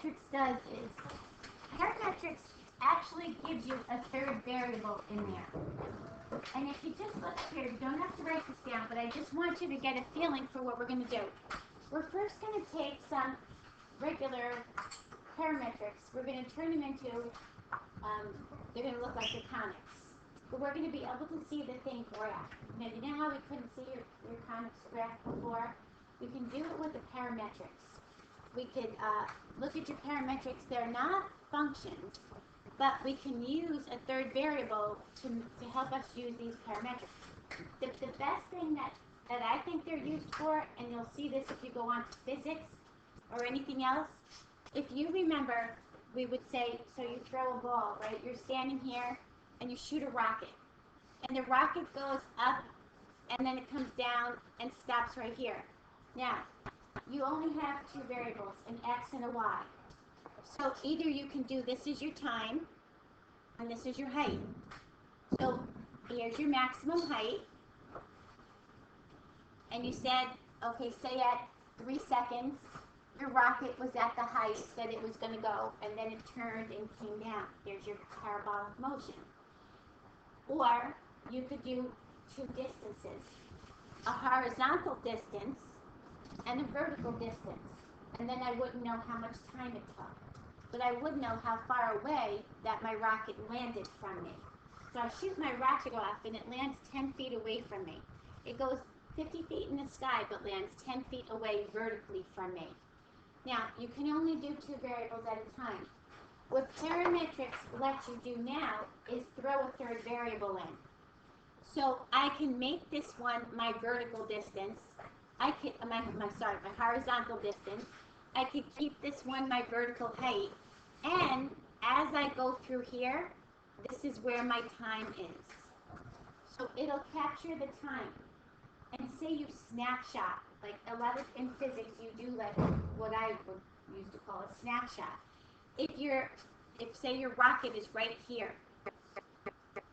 parametrics does is, parametrics actually gives you a third variable in there. And if you just look here, you don't have to write this down, but I just want you to get a feeling for what we're going to do. We're first going to take some regular parametrics. We're going to turn them into, they're going to look like the conics. But we're going to be able to see the thing graph. Now, you know how we couldn't see your conics graph before? We can do it with the parametrics. We could look at your parametrics. They're not functions, but we can use a third variable to help us use these parametrics. The best thing that I think they're used for, and you'll see this if you go on to physics or anything else, if you remember, we would say, so you throw a ball, right? You're standing here and you shoot a rocket. And the rocket goes up and then it comes down and stops right here. Now, you only have two variables, an x and a y. So either you can do this is your time and this is your height. So here's your maximum height. And you said, okay, say at 3 seconds, your rocket was at the height that it was going to go, and then it turned and came down. There's your parabolic motion. Or you could do two distances, a horizontal distance and a vertical distance. And then I wouldn't know how much time it took. But I would know how far away that my rocket landed from me. So I shoot my rocket off and it lands 10 feet away from me. It goes 50 feet in the sky but lands 10 feet away vertically from me. Now, you can only do two variables at a time. What parametrics lets you do now is throw a third variable in. So I can make this one my vertical distance. I can, my horizontal distance. I could keep this one my vertical height. And as I go through here, this is where my time is. So it'll capture the time. And say you snapshot, like 11th in physics, you do like what I would used to call a snapshot. If say your rocket is right here,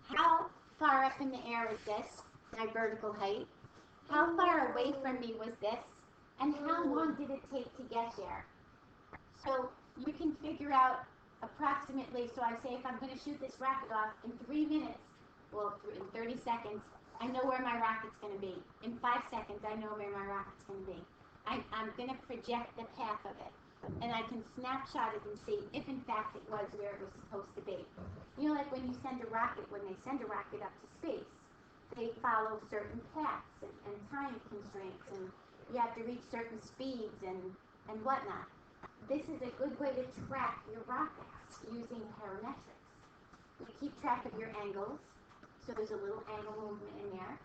how far up in the air is this, my vertical height? How far away from me was this? And how long did it take to get there? So you can figure out approximately, so I say if I'm going to shoot this rocket off in 3 minutes, well, in 30 seconds, I know where my rocket's going to be. In 5 seconds, I know where my rocket's going to be. I'm going to project the path of it. And I can snapshot it and see if, in fact, it was where it was supposed to be. You know, like when you send a rocket, when they send a rocket up to space, they follow certain paths and time constraints, and you have to reach certain speeds and whatnot. This is a good way to track your rockets using parametrics. You keep track of your angles. So there's a little angle movement in there,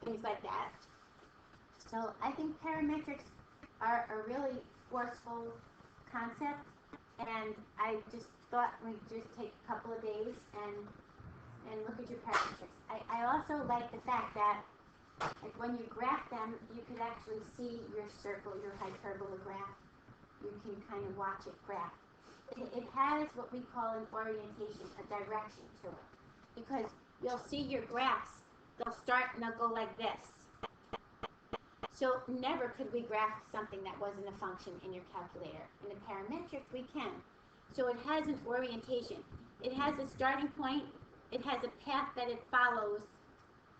things like that. So I think parametrics are a really forceful concept, and I just thought we'd just take a couple of days and look at your parametrics. I also like the fact that like when you graph them, you could actually see your circle, your hyperbola graph. You can kind of watch it graph. It has what we call an orientation, a direction to it. Because you'll see your graphs, they'll start and they'll go like this. So never could we graph something that wasn't a function in your calculator. In a parametric, we can. So it has an orientation. It has a starting point, it has a path that it follows,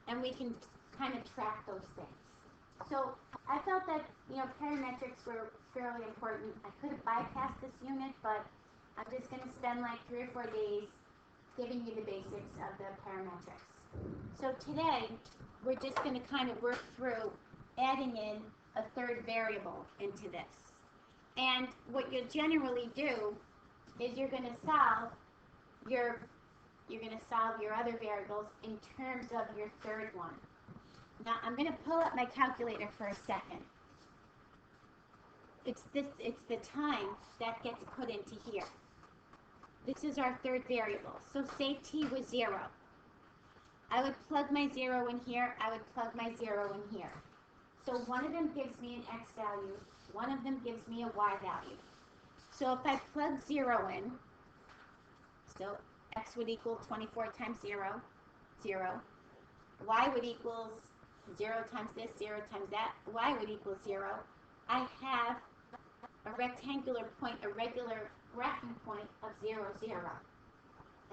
and we can kind of track those things. So I felt that, parametrics were fairly important. I could have bypassed this unit, but I'm just going to spend like 3 or 4 days giving you the basics of the parametrics. So today, we're just going to kind of work through adding in a third variable into this. And what you'll generally do is you're going to solve your other variables in terms of your third one. Now, I'm going to pull up my calculator for a second. It's the time that gets put into here. This is our third variable. So say t was 0. I would plug my 0 in here. I would plug my 0 in here. So one of them gives me an x value. One of them gives me a y value. So if I plug 0 in, so x would equal 24 times 0, 0. Y would equal 0 times this, 0 times that. Y would equal 0. I have a rectangular point, a regular graphing point of 0, 0.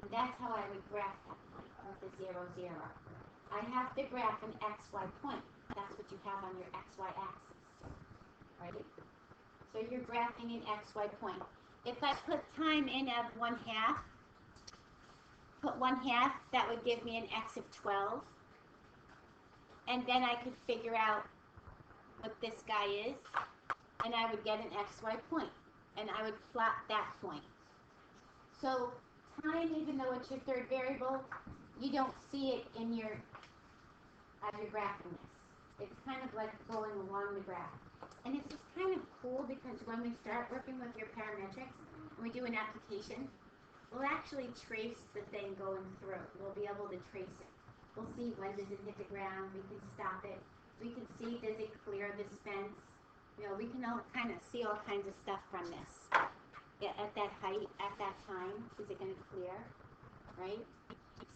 And that's how I would graph that point of the 0, 0. I have to graph an XY point. That's what you have on your XY axis, right? So you're graphing an XY point. If I put time in of 1/2, put 1/2, that would give me an X of 12. And then I could figure out what this guy is, and I would get an XY point, and I would plot that point. So time, even though it's your third variable, you don't see it in your, as you're graphing this. It's kind of like going along the graph. And it's just kind of cool because when we start working with your parametrics, and we do an application, we'll actually trace the thing going through. We'll be able to trace it. We'll see when does it hit the ground, we can stop it. We can see, does it clear this fence? You know, we can all kind of see all kinds of stuff from this. Yeah, at that height, at that time, is it going to clear, right?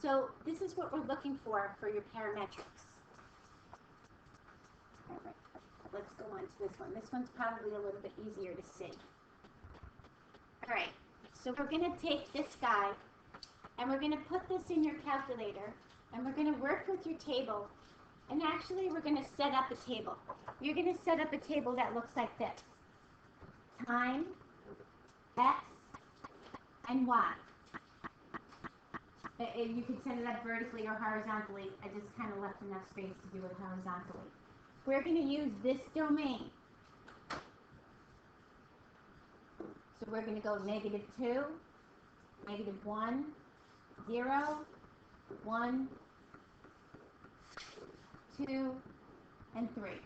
So this is what we're looking for your parametrics. All right, let's go on to this one. This one's probably a little bit easier to see. All right, so we're going to take this guy, and we're going to put this in your calculator, and we're going to work with your table. And actually, we're going to set up a table. You're going to set up a table that looks like this. Time, X, and Y. You can set it up vertically or horizontally. I just kind of left enough space to do it horizontally. We're going to use this domain. So we're going to go -2, -1, 0, 1, 2, and 3.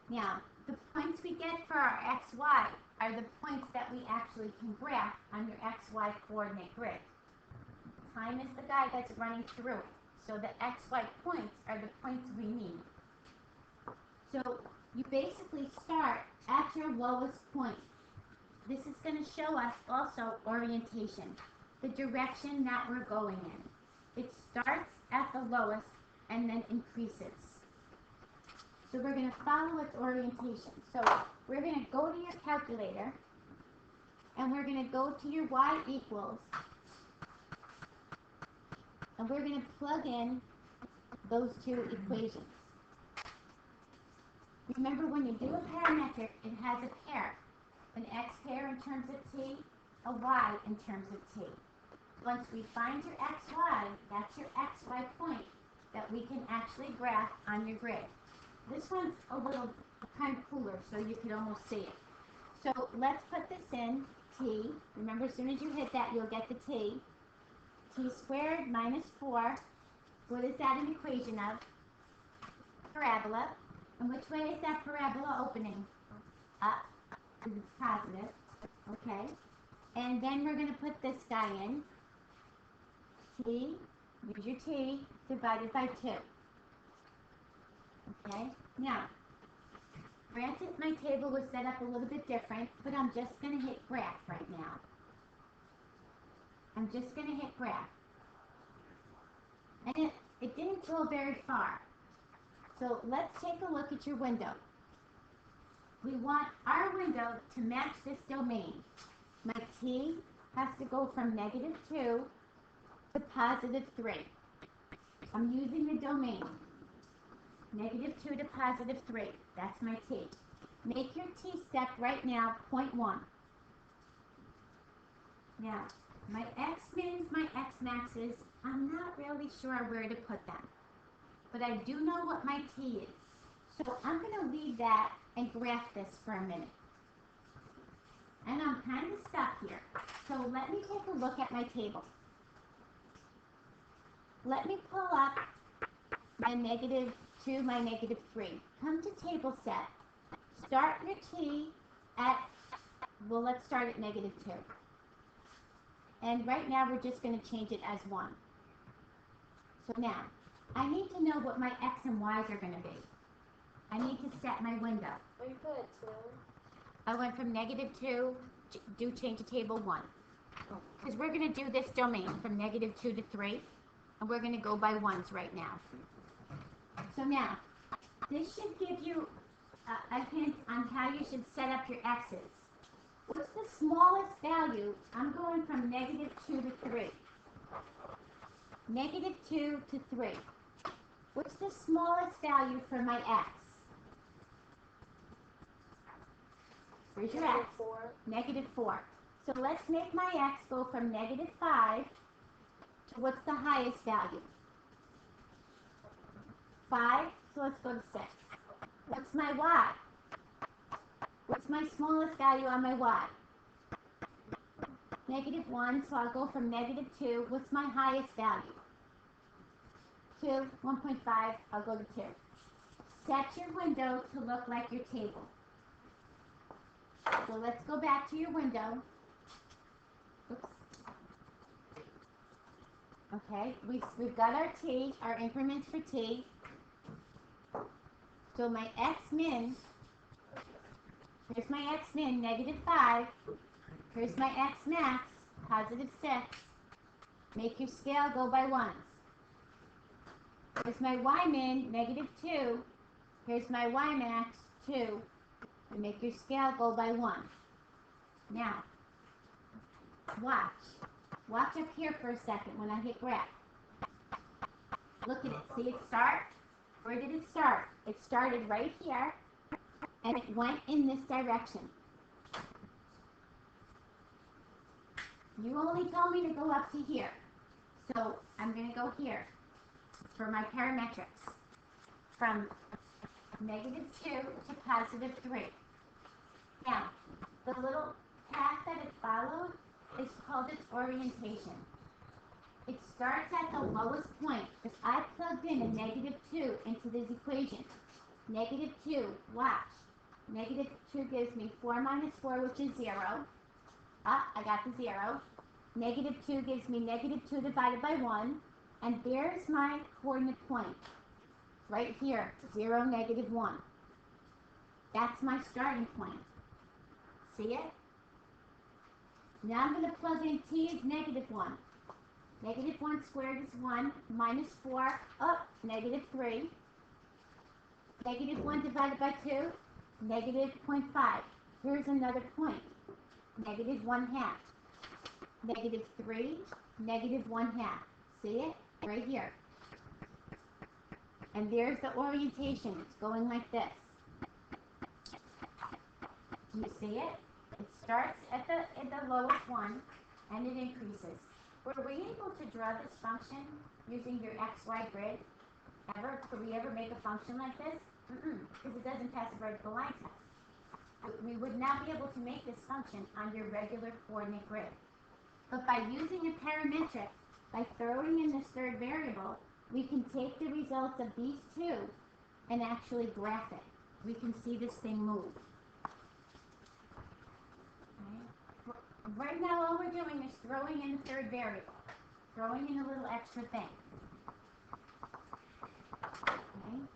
Now, the points we get for our XY are the points that we actually can graph on your XY coordinate grid. Time is the guy that's running through it. So the XY points are the points we need. So you basically start at your lowest point. This is going to show us also orientation, the direction that we're going in. It starts at the lowest and then increases. So we're going to follow its orientation. So we're going to go to your calculator, and we're going to go to your y equals, and we're going to plug in those two equations. Remember, when you do a parametric, it has a pair. An x pair in terms of t, a y in terms of t. Once we find your xy, that's your xy point that we can actually graph on your grid. This one's a little kind of cooler, so you could almost see it. So let's put this in, t. Remember, as soon as you hit that, you'll get the t. T squared minus 4. What is that an equation of? Parabola. And which way is that parabola opening? Up, because it's positive. Okay. And then we're going to put this guy in. T, use your t, divided by 2. Okay. Now, granted my table was set up a little bit different, but I'm just going to hit graph right now. I'm just going to hit graph. And it didn't go very far. So let's take a look at your window. We want our window to match this domain. My t has to go from -2 to +3. I'm using the domain. -2 to +3. That's my t. Make your t-step right now 0.1. Now, my x-mins, my x-maxes, I'm not really sure where to put them. But I do know what my t is. So I'm going to leave that and graph this for a minute. And I'm kind of stuck here. So let me take a look at my table. Let me pull up my -2, my -3. Come to table set. Start your t at, well, let's start at -2. And right now we're just going to change it as 1. So now, I need to know what my x and y's are going to be. I need to set my window. What you put, 2? I went from -2, do change to table 1. Because we're going to do this domain from -2 to 3. And we're going to go by 1s right now. So now, this should give you a hint on how you should set up your x's. What's the smallest value? I'm going from -2 to 3. -2 to 3. What's the smallest value for my x? Where's your x? -4. So let's make my x go from -5 to what's the highest value? 5. So let's go to 6. What's my y? What's my smallest value on my y? -1, so I'll go from -2. What's my highest value? 2, 1.5, I'll go to 2. Set your window to look like your table. So let's go back to your window. Oops. Okay, we've got our t, our increments for t. So my x min, here's my x min, -5. Here's my x max, +6. Make your scale go by 1s. Here's my y min, -2. Here's my y max, 2. And make your scale go by 1. Now, watch. Watch up here for a second when I hit graph. Look at it. See it start? Where did it start? It started right here, and it went in this direction. You only told me to go up to here. So I'm going to go here for my parametrics. From -2 to +3. Now, the little path that it followed is called its orientation. It starts at the lowest point, because I plugged in a -2 into this equation. -2, watch. -2 gives me 4 minus 4, which is 0. Ah, I got the 0. -2 gives me -2 divided by 1. And there's my coordinate point. Right here, 0, -1. That's my starting point. See it? Now I'm going to plug in t is -1. -1 squared is 1, minus 4, up, -3. -1 divided by 2, -0.5. Here's another point, -1/2. -3, -1/2. See it? Right here. And there's the orientation. It's going like this. Do you see it? It starts at the lowest one, and it increases. Were we able to draw this function using your XY grid? Ever? Could we ever make a function like this? Because it doesn't pass the vertical line test. We would not be able to make this function on your regular coordinate grid. But by using a parametric, by throwing in this third variable, we can take the results of these two and actually graph it. We can see this thing move. Okay. Right now, all we're doing is throwing in the third variable, throwing in a little extra thing. Okay.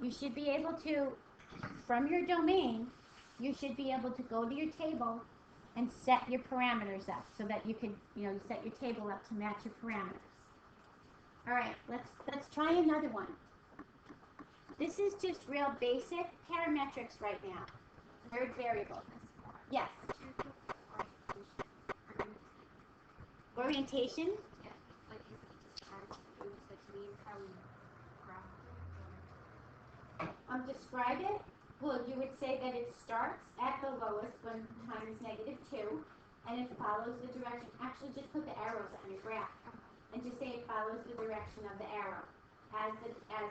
You should be able to, from your domain, you should be able to go to your table and set your parameters up so that you can, set your table up to match your parameters. All right, let's try another one. This is just real basic parametrics right now. Third variable. Yes. Orientation. Describe it. Well, you would say that it starts at the lowest when time is -2, and it follows the direction. Actually, just put the arrows on your graph, and just say it follows the direction of the arrow. As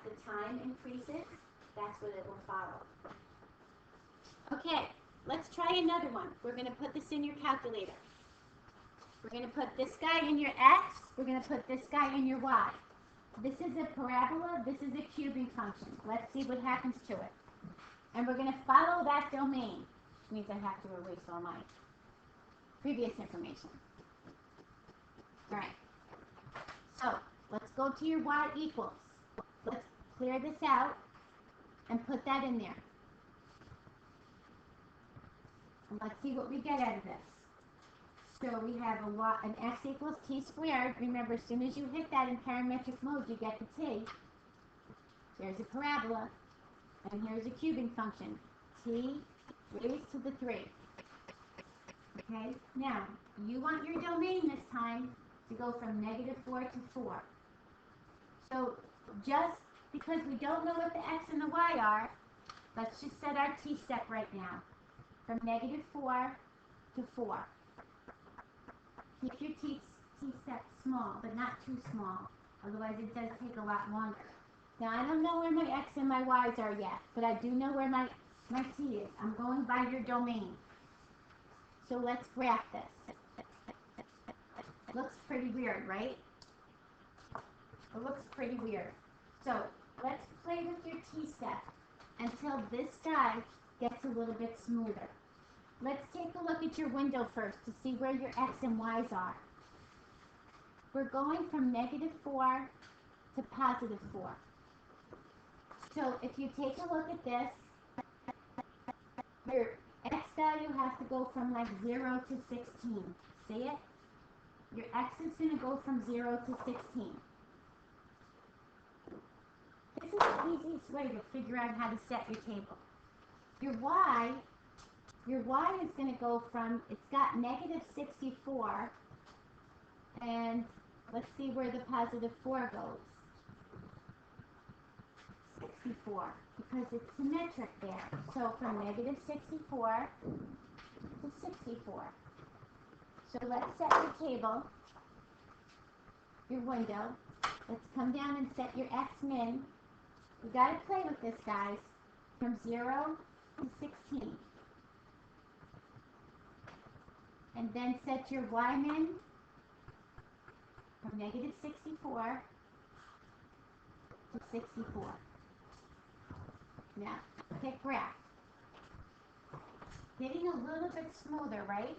the time increases, that's what it will follow. Okay, let's try another one. We're going to put this in your calculator. We're going to put this guy in your x. We're going to put this guy in your y. This is a parabola. This is a cubing function. Let's see what happens to it. And we're going to follow that domain, which means I have to erase all my previous information. All right. So let's go to your y equals. Let's clear this out and put that in there. And let's see what we get out of this. So we have an x equals t squared. Remember, as soon as you hit that in parametric mode, you get the t. There's a parabola. And here's a cubing function. T raised to the 3. Okay? Now, you want your domain this time to go from -4 to 4. So, just because we don't know what the x and the y are, let's just set our t-step right now. From -4 to 4. Keep your t-step small, but not too small. Otherwise, it does take a lot longer. Now, I don't know where my x and my y's are yet, but I do know where my t is. I'm going by your domain. So let's graph this. Looks pretty weird, right? It looks pretty weird. So let's play with your t-step until this guy gets a little bit smoother. Let's take a look at your window first to see where your x and y's are. We're going from -4 to +4. So if you take a look at this, your x value has to go from like 0 to 16. See it? Your x is going to go from 0 to 16. This is the easiest way to figure out how to set your table. Your y is going to go from, it's got -64, and let's see where the +4 goes. 64, because it's symmetric there. So from -64 to 64. So let's set your table, your window. Let's come down and set your x min. You got to play with this, guys. From 0 to 16. And then set your y min from -64 to 64. Now, pick graph. Getting a little bit smoother, right?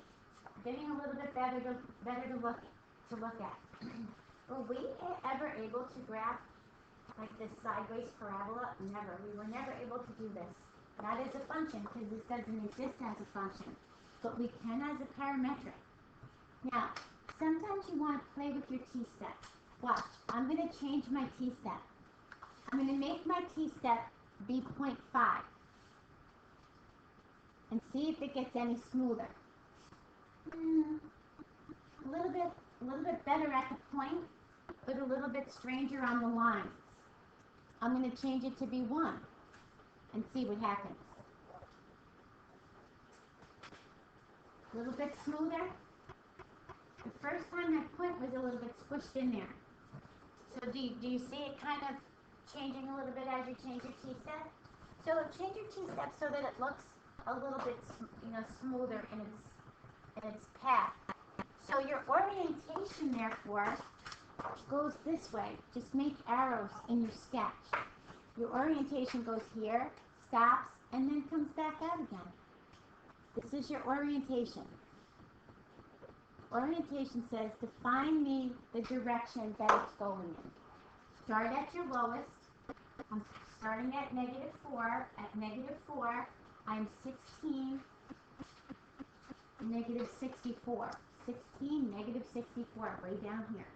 Getting a little bit better to look at. Were we ever able to graph like this sideways parabola? Never. We were never able to do this. Not as a function, because this doesn't exist as a function. But we can as a parametric. Now, sometimes you want to play with your t-step. Watch, I'm going to change my t-step. I'm going to make my t-step be 0.5. And see if it gets any smoother. A little bit better at the point, but a little bit stranger on the lines. I'm going to change it to be 1 and see what happens. A little bit smoother. The first time that point was a little bit squished in there. So do you see it kind of changing a little bit as you change your t-step? So change your t-step so that it looks a little bit, smoother in its path. So your orientation, therefore, goes this way. Just make arrows in your sketch. Your orientation goes here, stops, and then comes back out again. This is your orientation. Orientation says to find me the direction that it's going in. Start at your lowest. I'm starting at -4. At -4, I'm 16, -64. 16, -64, way down here.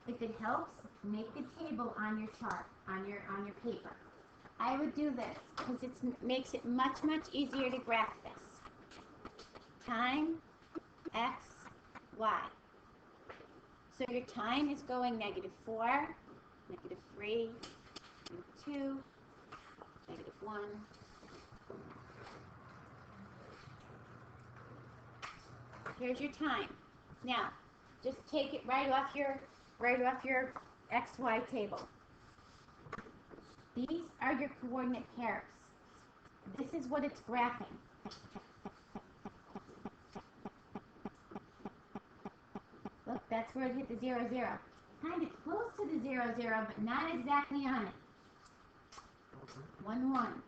If it helps, make the table on your chart, on your paper. I would do this because it makes it much easier to graph this. Time, x, y. So your time is going -4, -3, -2, -1. Here's your time. Now, just take it right off your XY table. These are your coordinate pairs. This is what it's graphing. Look, that's where it hit the 0, 0. Kind of close to the 0, 0, but not exactly on it. 1, 1.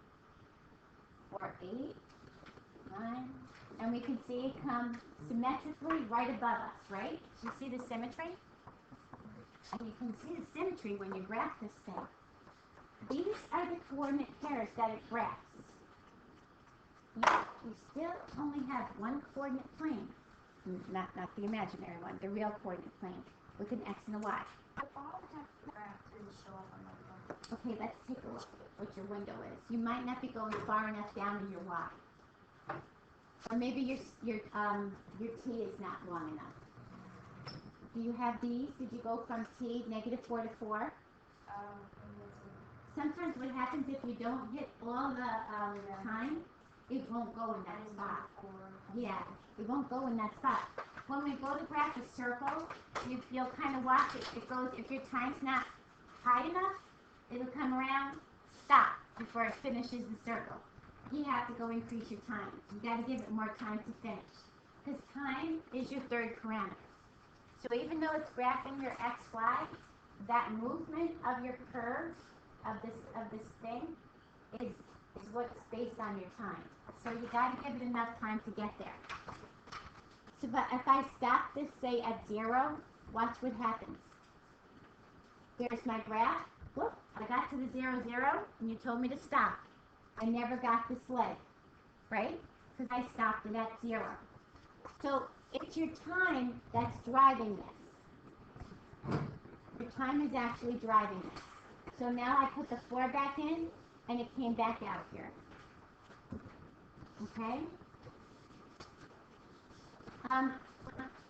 4, 8, 9. And we can see it come symmetrically right above us, right? You see the symmetry? And you can see the symmetry when you graph this thing. These are the coordinate pairs that it graphs. You still only have one coordinate plane. Not the imaginary one, the real coordinate plane with an x and a y. The bottom half graph didn't show up on my phone. Okay, let's take a look at what your window is. You might not be going far enough down in your Y. Or maybe your T is not long enough. Do you have these? Did you go from T, -4 to 4? Sometimes what happens if you don't hit all the time, it won't go in that spot. Yeah, it won't go in that spot. When we go to graph a circle, you'll kind of watch it. It goes, if your time's not high enough, it'll come around, stop before it finishes the circle. You have to go increase your time. You got to give it more time to finish. Because time is your third parameter. So even though it's graphing your x, y, that movement of your curve of this thing is what's based on your time. So you got to give it enough time to get there. So but if I stop this, say at 0, watch what happens. There's my graph. Whoop, I got to the 0, 0, and you told me to stop. I never got this leg, right? Because I stopped it at 0. So it's your time that's driving this. Your time is actually driving this. So now I put the 4 back in, and it came back out here. Okay?